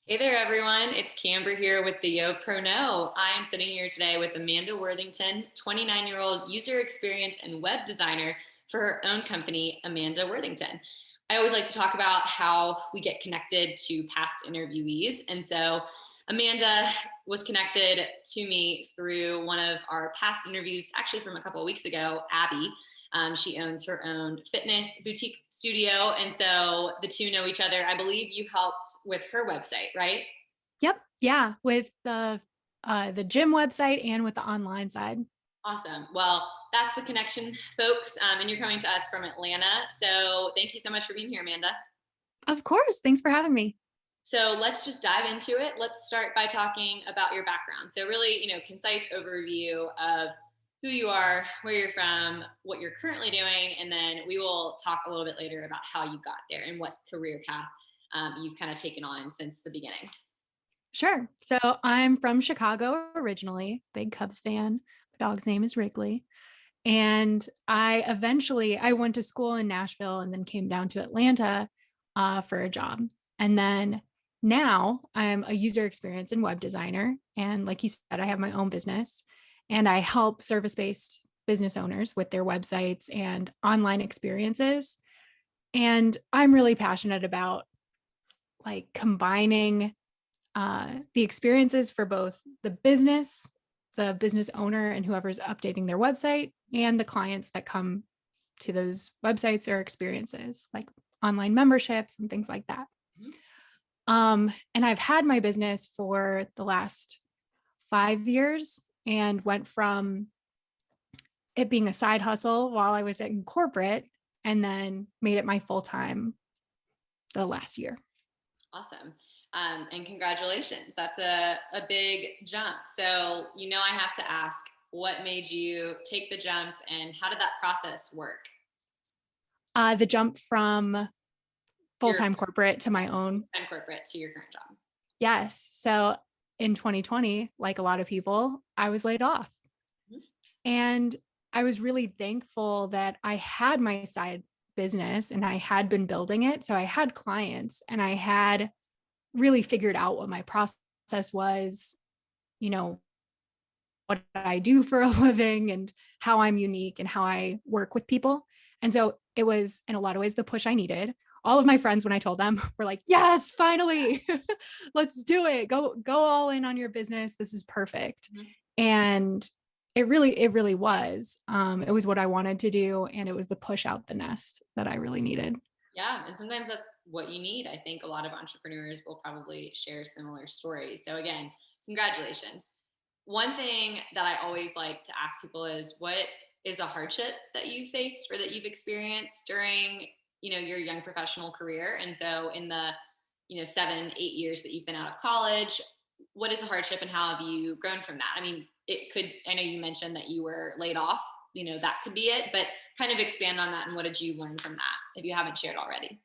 Hey there, everyone. It's Camber here with the YoPro. I am sitting here today with Amanda Worthington, 29-year-old user experience and web designer for her own company, Amanda Worthington. I always like to talk about how we get connected to past interviewees. And so Amanda was connected to me through one of our past interviews, actually from a couple of weeks ago, Abby. She owns her own fitness boutique studio. And so the two know each other. I believe you helped with her website, right? Yep. Yeah. With the gym website and with the online side. Awesome. Well, that's the connection, folks. And you're coming to us from Atlanta. So thank you so much for being here, Amanda. Of course. Thanks for having me. So let's just dive into it. Let's start by talking about your background. So really, concise overview of who you are, where you're from, what you're currently doing, and then we will talk a little bit later about how you got there and what career path you've kind of taken on since the beginning. Sure. So I'm from Chicago originally, big Cubs fan. My dog's name is Wrigley. And I went to school in Nashville and then came down to Atlanta for a job. And then now I'm a user experience and web designer. And like you said, I have my own business and I help service-based business owners with their websites and online experiences. And I'm really passionate about like combining the experiences for both the business owner, and whoever's updating their website, and the clients that come to those websites or experiences, like online memberships and things like that. And I've had my business for the last 5 years and went from it being a side hustle while I was in corporate and then made it my full time the last year. Awesome. And congratulations. That's a big jump. So, I have to ask, what made you take the jump and how did that process work? The jump from Your full-time corporate to my own. time corporate to your current job. Yes. So in 2020, like a lot of people, I was laid off. Mhm. And I was really thankful that I had my side business and I had been building it. So I had clients and I had really figured out what my process was, you know, what I do for a living and how I'm unique and how I work with people. And so it was in a lot of ways the push I needed. All of my friends, when I told them, were like, yes, finally, let's do it. Go all in on your business. This is perfect. Mhm. And it really was. It was what I wanted to do. And it was the push out the nest that I really needed. Yeah, and sometimes that's what you need. I think a lot of entrepreneurs will probably share similar stories. So again, congratulations. One thing that I always like to ask people is what is a hardship that you faced or that you've experienced during, your young professional career? And so in the, 7, 8 years that you've been out of college, what is a hardship and how have you grown from that? I mean, I know you mentioned that you were laid off, that could be it, but kind of expand on that and what did you learn from that if you haven't shared already?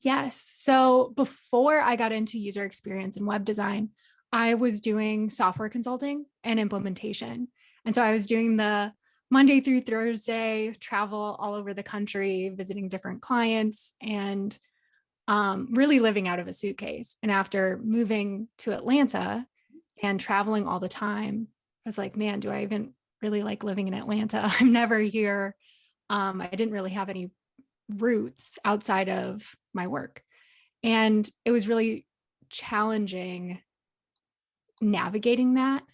Yes. So before I got into user experience and web design, I was doing software consulting and implementation. And so I was doing the Monday through Thursday travel all over the country, visiting different clients and really living out of a suitcase. And after moving to Atlanta and traveling all the time, I was like, man, do I even really like living in Atlanta? I'm never here. I didn't really have any roots outside of my work. And it was really challenging navigating that,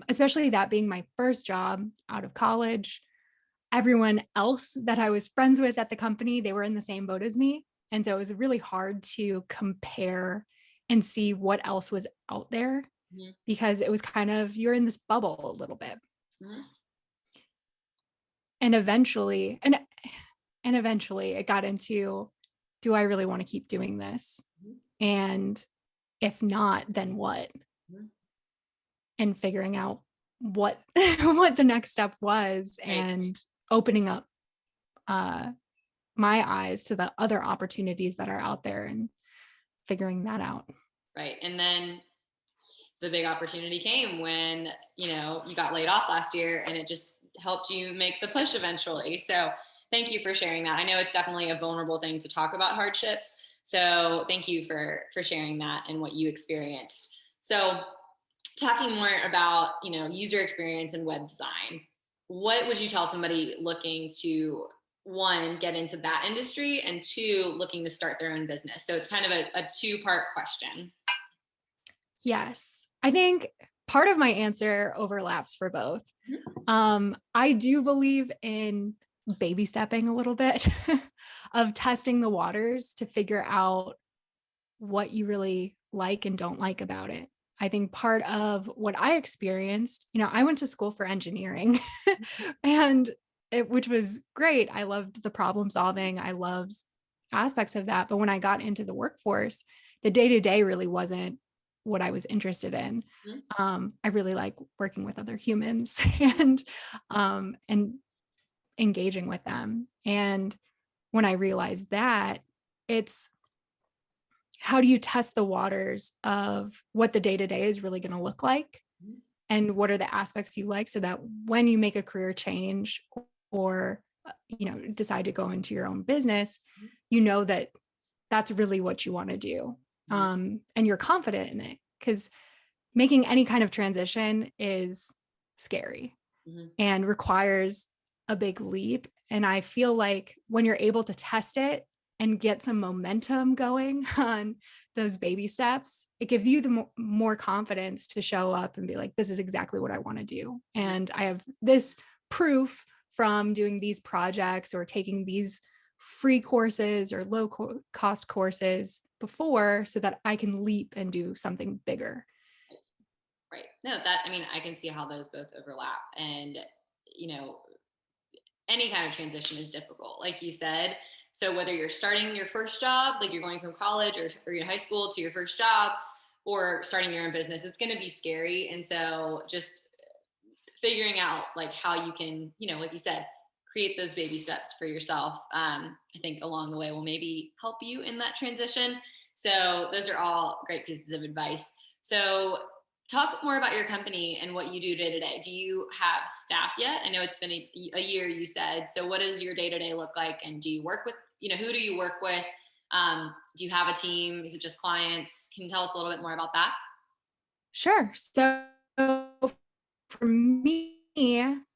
especially that being my first job out of college. Everyone else that I was friends with at the company, they were in the same boat as me. And so it was really hard to compare and see what else was out there Mhm. because it was kind of, you're in this bubble a little bit. Mhm. And eventually it got into, do I really want to keep doing this? Mhm. And if not, then what? Mhm. And figuring out what what the next step was Right. and opening up uh, my eyes to the other opportunities that are out there and figuring that out. Right. And then the big opportunity came when, you got laid off last year and it just helped you make the push eventually. So thank you for sharing that. I know it's definitely a vulnerable thing to talk about hardships. So thank you for sharing that and what you experienced. So talking more about, user experience and web design, what would you tell somebody looking to, one, get into that industry, and two, looking to start their own business? So it's kind of a two-part question. Yes. I think part of my answer overlaps for both. I do believe in baby stepping a little bit of testing the waters to figure out what you really like and don't like about it. I think part of what I experienced, I went to school for engineering and which was great. I loved the problem solving. I loved aspects of that. But when I got into the workforce, the day-to-day really wasn't what I was interested in. I really like working with other humans and engaging with them. And when I realized that, it's how do you test the waters of what the day-to-day is really going to look like, and what are the aspects you like, so that when you make a career change or decide to go into your own business, that that's really what you want to do, and you're confident in it, because making any kind of transition is scary and requires a big leap. And I feel like when you're able to test it and get some momentum going on those baby steps, it gives you the more confidence to show up and be like, this is exactly what I want to do. And I have this proof from doing these projects or taking these free courses or low cost courses before, so that I can leap and do something bigger. Right. No, I can see how those both overlap. And, any kind of transition is difficult, like you said. So whether you're starting your first job, like you're going from college or high school to your first job, or starting your own business, it's going to be scary. And so just figuring out like how you can, like you said, create those baby steps for yourself, I think along the way will maybe help you in that transition. So those are all great pieces of advice. So talk more about your company and what you do day to day. Do you have staff yet? I know it's been a year, you said. So what does your day to day look like? And do you work with, who do you work with? Do you have a team? Is it just clients? Can you tell us a little bit more about that? Sure. So for me,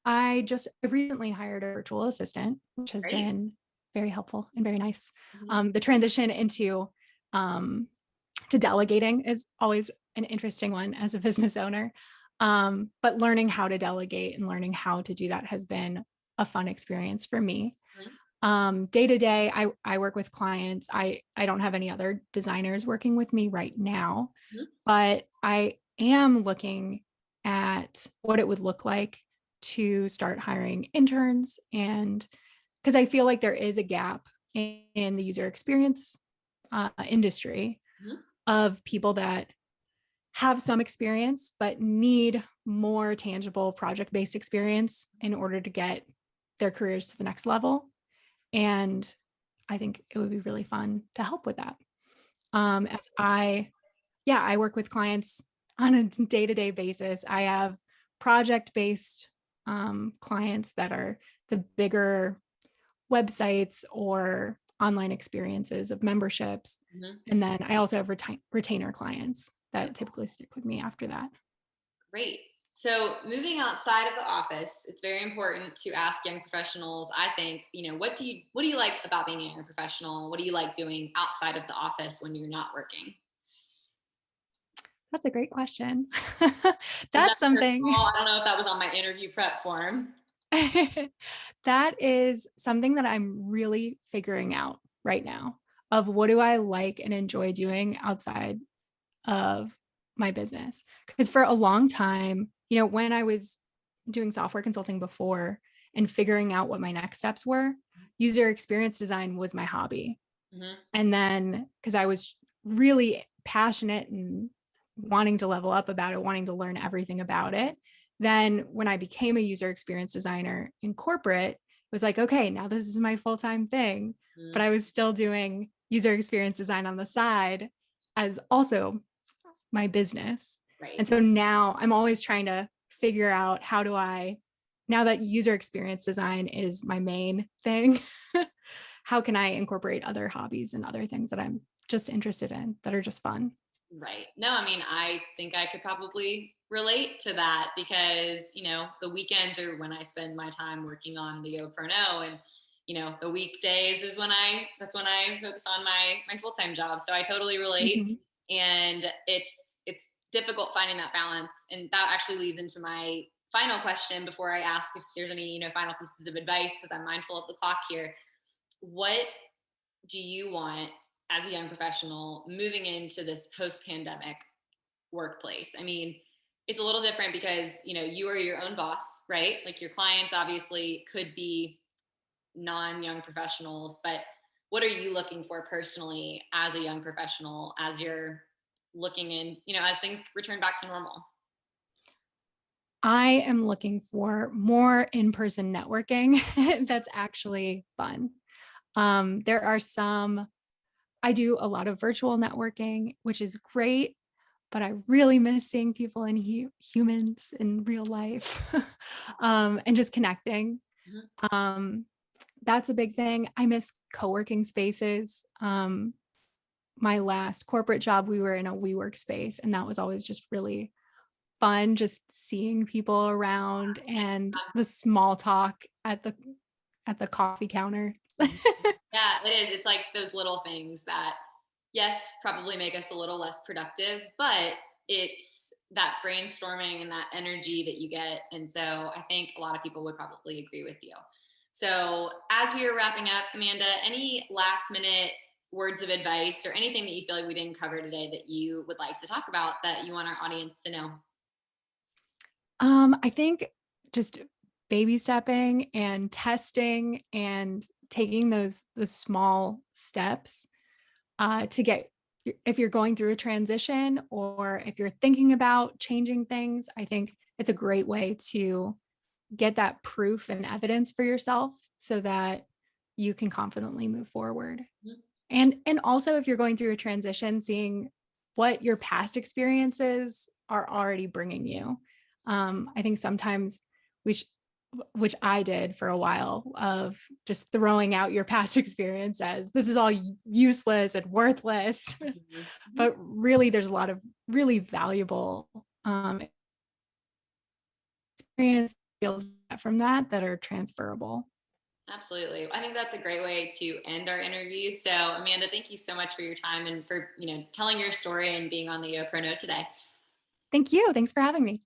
I just recently hired a virtual assistant, which has been very helpful and very nice. The transition into to delegating is always an interesting one as a business owner. But learning how to delegate and learning how to do that has been a fun experience for me. Day to day, I work with clients. I don't have any other designers working with me right now, but I am looking at what it would look like to start hiring interns, and because I feel like there is a gap in the user experience industry of people that have some experience but need more tangible project-based experience in order to get their careers to the next level. And I think it would be really fun to help with that. As I work with clients on a day-to-day basis. I have project-based clients that are the bigger websites or online experiences of memberships. And then I also have retainer clients that typically stick with me after that. Great. So moving outside of the office, it's very important to ask young professionals, I think, what do you like about being a young professional? What do you like doing outside of the office when you're not working? That's a great question. That's something. I don't know if that was on my interview prep form. That is something that I'm really figuring out right now, of what do I like and enjoy doing outside of my business. Because for a long time, when I was doing software consulting before and figuring out what my next steps were, user experience design was my hobby. And then because I was really passionate and wanting to level up about it, wanting to learn everything about it, then when I became a user experience designer in corporate, it was like, okay, now this is my full-time thing. But I was still doing user experience design on the side as also my business. Right. And so now I'm always trying to figure out how do I, now that user experience design is my main thing, how can I incorporate other hobbies and other things that I'm just interested in that are just fun. Right. No, I mean, I think I could probably relate to that because, the weekends are when I spend my time working on the YoPro, and, the weekdays is that's when I focus on my full-time job. So I totally relate. Mhm. And it's difficult finding that balance. And that actually leads into my final question before I ask if there's any, final pieces of advice, because I'm mindful of the clock here. What do you want as a young professional moving into this post-pandemic workplace? I mean, it's a little different because, you are your own boss, right? Like your clients obviously could be non-young professionals, but what are you looking for personally as a young professional as you're looking in, as things return back to normal? I am looking for more in-person networking that's actually fun. There are some, I do a lot of virtual networking, which is great, but I really miss seeing people in humans in real life, and just connecting. Mhm. Um, that's a big thing. I miss co-working spaces. My last corporate job, we were in a WeWork space, and that was always just really fun, just seeing people around and the small talk at the coffee counter. Mhm. Yeah, it is. It's like those little things that, yes, probably make us a little less productive, but it's that brainstorming and that energy that you get. And so I think a lot of people would probably agree with you. So as we are wrapping up, Amanda, any last minute words of advice or anything that you feel like we didn't cover today that you would like to talk about that you want our audience to know? I think just baby stepping and testing and taking the small steps to get, if you're going through a transition or if you're thinking about changing things, I think it's a great way to get that proof and evidence for yourself so that you can confidently move forward. Mhm. And also if you're going through a transition, seeing what your past experiences are already bringing you. I think sometimes we sh- which I did for a while, of just throwing out your past experience as this is all useless and worthless. Mhm. Mhm. But really there's a lot of really valuable experience skills from that are transferable. Absolutely. I think that's a great way to end our interview. So, Amanda, thank you so much for your time and for, telling your story and being on the YoPro today. Thank you. Thanks for having me.